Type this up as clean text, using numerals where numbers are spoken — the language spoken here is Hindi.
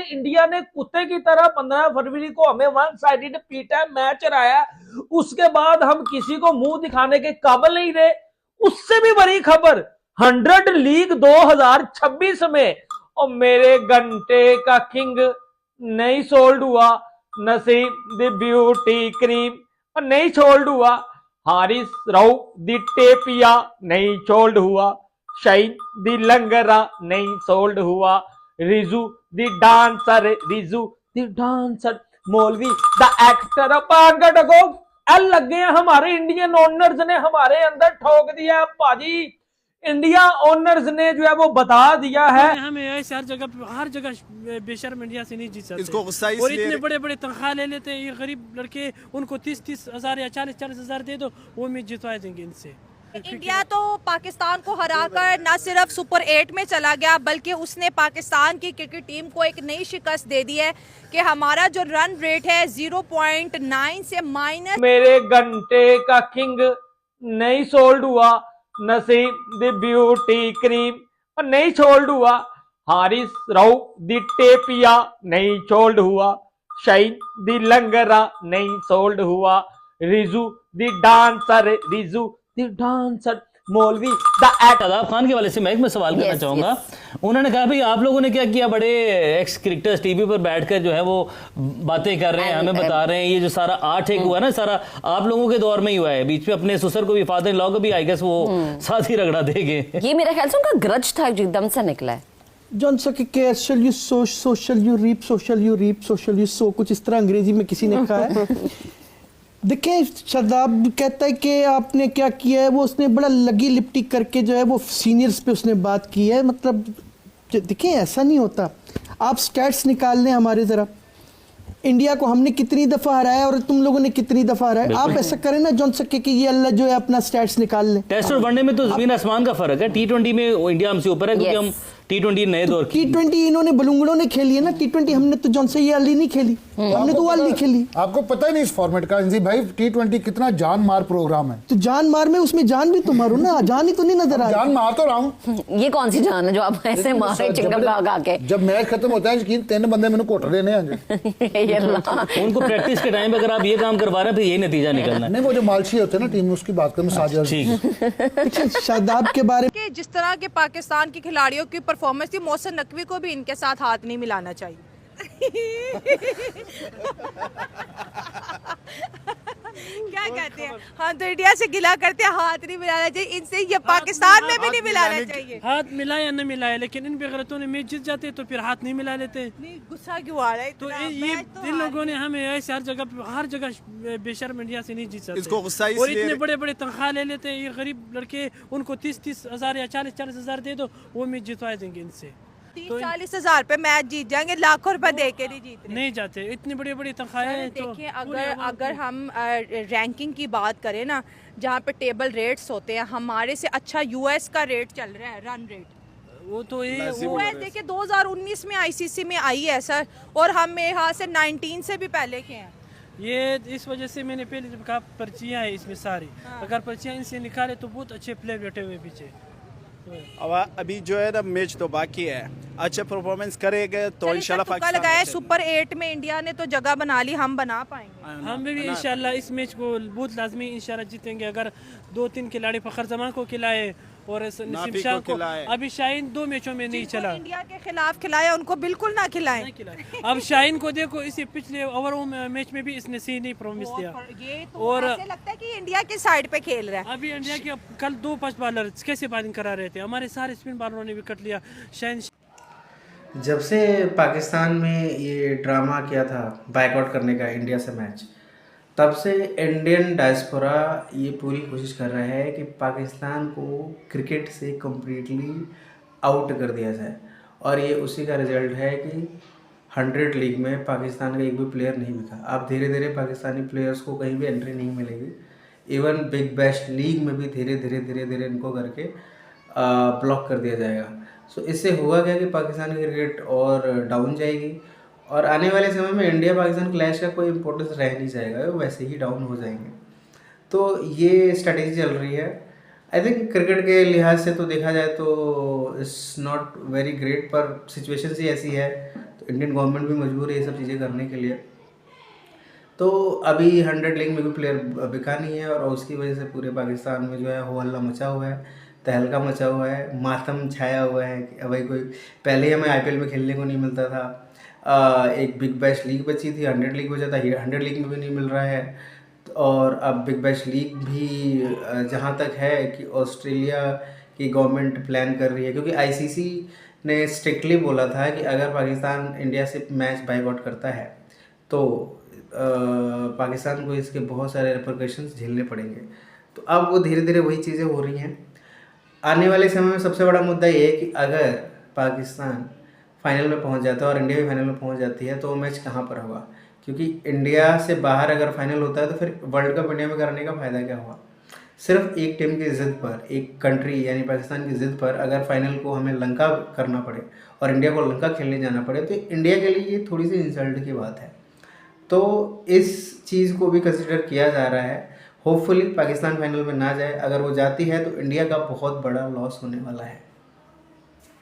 इंडिया ने कुत्ते की तरह 15 फरवरी को हमें वन साइडेड पीटा, मैच हराया, उसके बाद हम किसी को मुंह दिखाने के काबिल नहीं रहे। उससे भी बड़ी खबर 100 लीग 2026 में, और मेरे घंटे का किंग नहीं सोल्ड हुआ, नसीब द ब्यूटी क्रीम और नहीं सोल्ड हुआ, हारिस राउफ द टेपिया नहीं सोल्ड हुआ, शाइन द लंगरा नहीं सोल्ड हुआ, रिजू द डांसर, मौलवी द एक्टर, पागडगो एल लग गए। हमारे इंडियन ओनर्स ने हमारे अंदर ठोक दिया पाजी। इंडिया ओनर्स ने जो है वो बता दिया है, हमें ऐसे हर जगह बेशर्म इंडिया से नहीं जीत सकते। इसको गुस्सा और इतने बड़े बड़े तनख्वाह ले लेते हैं ये गरीब लड़के, उनको 30-30 हजार या 40-40 हजार दे दो, वो मैच जितवा देंगे इनसे। इंडिया तो पाकिस्तान को हराकर न सिर्फ सुपर 8 में चला गया, बल्कि उसने पाकिस्तान की क्रिकेट टीम को एक नई शिकस्त दे दी है कि हमारा जो रन रेट है 0.9 से माइनस। मेरे घंटे का किंग नहीं सोल्ड हुआ, नसीब द ब्यूटी क्रीम और नहीं सोल्ड हुआ, हारिस राउफ द टेपिया नहीं सोल्ड हुआ, शाइन द लंगरा नहीं सोल्ड हुआ, रिजू द डांसर, मौलवी द शादाब खान के वाले से मैं सवाल करना चाहूंगा। उन्होंने कहा भाई आप लोगों ने क्या किया, बड़े एक्स क्रिकेटर्स टीवी पर बैठकर जो है वो बातें कर रहे हैं, हमें बता रहे हैं ये जो सारा आर्ट एक हुआ ना, सारा आप लोगों के दौर में ही हुआ है। बीच में अपने ससुर को भी, फादर इन लॉ को भी आई गेस वो साथ ही रगड़ा देंगे। ये मेरा ख्याल से उनका ग्रज था जो एकदम से निकला है। जॉन सके के shall you sow, so shall you reap, so shall you reap, so shall you sow, कुछ इस तरह अंग्रेजी में किसी ने कहा है। देखिए शादाब कहता है कि आपने क्या किया है, वो उसने बड़ा लगी लिपटी करके जो है वो सीनियर्स पे उसने बात की है। मतलब देखिए ऐसा नहीं होता। आप स्टैट्स निकाल लें हमारे, ज़रा इंडिया को हमने कितनी दफ़ा हराया और तुम लोगों ने कितनी दफ़ा हराया। आप ऐसा करें ना जॉन सके कि ये अल्लाह जो है अपना स्टैट्स निकाल लें। टेस्ट और वनडे में तो जमीन आसमान का फर्क है। T20 में इंडिया हमसे ऊपर है, क्योंकि हम T20 नए दौर की। T20 इन्होंने बलूंगड़ों ने खेली है ना, T20 हमने तो जॉन से ये अली नहीं खेली, हमने तो वाली खेली। आपको पता ही नहीं इस फॉर्मेट का इंजी भाई, T20 कितना जान मार प्रोग्राम है। तो जान मार में उसमें जान भी तो मारो ना, जान ही तो नहीं नजर आ रही। जान मार तो रहा हूँ। ये कौन सी जान है जो आप ऐसे मारे चिंगम लगा के। जब मैच खत्म होता है यकीन 3 बंदे मैंने कोट देने हैं। उनको प्रैक्टिस के टाइम पे अगर आप ये काम करवा रहे हैं तो ये नतीजा निकलना है। नहीं वो जो मालशी होते हैं ना टीम में, उसकी बात करें साजिद। ठीक शादाब के बारे कि जिस तरह के पाकिस्तान की खिलाड़ियों की परफॉर्मेंस थी, मोहसिन नकवी को भी इनके साथ हाथ नहीं मिलाना चाहिए। क्या कहते हैं, हम तो इंडिया से गिला करते हैं, हाथ नहीं मिलाना चाहिए इनसे, ये पाकिस्तान में भी नहीं मिलाना चाहिए। हाथ मिलाए या न मिलाए, लेकिन इन बेगरतों ने मैच जीत जाते तो फिर हाथ नहीं मिला लेते। नहीं गुस्सा क्यों आ रहा है तो इतना? ये मैच तो इन लोगों ने हमें ऐसे हर जगह बेशर्म इंडिया से नहीं जीत सकते। इसको गुस्सा और इतने बड़े बड़े तनख्वाह ले लेते हैं ये गरीब लड़के, उनको 30-30 हजार या 40-40 हजार दे दो, वो मैच जितवा देंगे इनसे। 30-40 हजार पे मैच जीत जाएंगे, लाखों रुपए दे के नहीं जीत रहे। नहीं जाते, इतनी बड़ी बड़ी तनख्वाहें। तो देखिए अगर हम रैंकिंग की बात करें ना, जहाँ पे टेबल रेट्स होते हैं, हमारे से अच्छा यूएस का रेट चल रहा है, रन रेट। वो तो ये यूएस देखिए 2019 में आईसीसी में आई है सर, और हम यहाँ से 19 से भी पहले के हैं। ये इस वजह से मैंने पहले जब कहा पर्चियाँ है इसमें सारी, अगर पर्चियाँ इनसे निकाले तो बहुत अच्छे प्लेयर बैठे हुए पीछे। अब अभी जो है ना मैच तो बाकी है, अच्छे परफॉर्मेंस करेंगे तो इंशाल्लाह तुक्का लगाया सुपर 8 में इंडिया ने तो जगह बना ली, हम बना पाएंगे। हम भी इंशाल्लाह इस मैच को बहुत लाजमी इंशाल्लाह जीतेंगे। अगर 2-3 खिलाड़ी फखर जमान को खिलाए और नसीम शाह को, अभी शाहीन 2 मैचों में नहीं चला, इंडिया के खिलाफ खिलाया उनको बिल्कुल ना खिलाएं। अब शाहीन को देखो, इसी पिछले ओवर मैच में भी इसने सही नहीं परफॉर्मेंस दिया। ये तो और ऐसे लगता है कि इंडिया के साइड पे खेल रहा है। अभी इंडिया के कल 2 फास्ट बॉलर कैसे बॉलिंग करा रहे थे, हमारे सारे स्पिन बॉलरों ने विकेट लिया। शाहीन जब से पाकिस्तान में ये ड्रामा किया था बाइकआउट करने का इंडिया से मैच, तब से इंडियन डायस्पोरा ये पूरी कोशिश कर रहा है कि पाकिस्तान को क्रिकेट से कम्प्लीटली आउट कर दिया जाए, और ये उसी का रिजल्ट है कि 100 लीग में पाकिस्तान का एक भी प्लेयर नहीं बिका। अब धीरे धीरे पाकिस्तानी प्लेयर्स को कहीं भी एंट्री नहीं मिलेगी। इवन बिग बैश लीग में भी धीरे धीरे इनको करके ब्लॉक कर दिया जाएगा। सो इससे हुआ क्या कि पाकिस्तान की क्रिकेट और डाउन जाएगी, और आने वाले समय में इंडिया पाकिस्तान क्लैश का कोई इम्पोर्टेंस रह नहीं जाएगा, वो वैसे ही डाउन हो जाएंगे। तो ये स्ट्रेटेजी चल रही है। आई थिंक क्रिकेट के लिहाज से तो देखा जाए तो इट्स नॉट वेरी ग्रेट, पर सिचुएशन ही ऐसी है तो इंडियन गवर्नमेंट भी मजबूर है ये सब चीज़ें करने के लिए। तो अभी 100 लीग में भी प्लेयर बिका नहीं है, और उसकी वजह से पूरे पाकिस्तान में जो है हो हल्ला मचा हुआ है, तहलका मचा हुआ है, मातम छाया हुआ है कि भाई कोई पहले ही हमें IPL में खेलने को नहीं मिलता था। एक बिग बैश लीग बची थी, 100 लीग बचा था, 100 लीग में भी नहीं मिल रहा है। और अब बिग बैश लीग भी जहाँ तक है कि ऑस्ट्रेलिया की गवर्नमेंट प्लान कर रही है, क्योंकि ICC ने स्ट्रिक्टली बोला था कि अगर पाकिस्तान इंडिया से मैच बाइकआउट करता है तो पाकिस्तान को इसके बहुत सारे रिपरकशंस झेलने पड़ेंगे। तो अब वो धीरे धीरे वही चीज़ें हो रही हैं। आने वाले समय में सबसे बड़ा मुद्दा ये है कि अगर पाकिस्तान फाइनल में पहुंच जाता है और इंडिया भी फाइनल में पहुंच जाती है तो वो मैच कहाँ पर होगा, क्योंकि इंडिया से बाहर अगर फाइनल होता है तो फिर वर्ल्ड कप इंडिया में कराने का फ़ायदा क्या हुआ। सिर्फ एक टीम की ज़िद पर, एक कंट्री यानी पाकिस्तान की ज़िद पर अगर फाइनल को हमें लंका करना पड़े और इंडिया को लंका खेलने जाना पड़े तो इंडिया के लिए ये थोड़ी सी इंसल्ट की बात है। तो इस चीज़ को भी कंसिडर किया जा रहा है। होपफुली पाकिस्तान फाइनल में ना जाए, अगर वो जाती है तो इंडिया का बहुत बड़ा लॉस होने वाला है।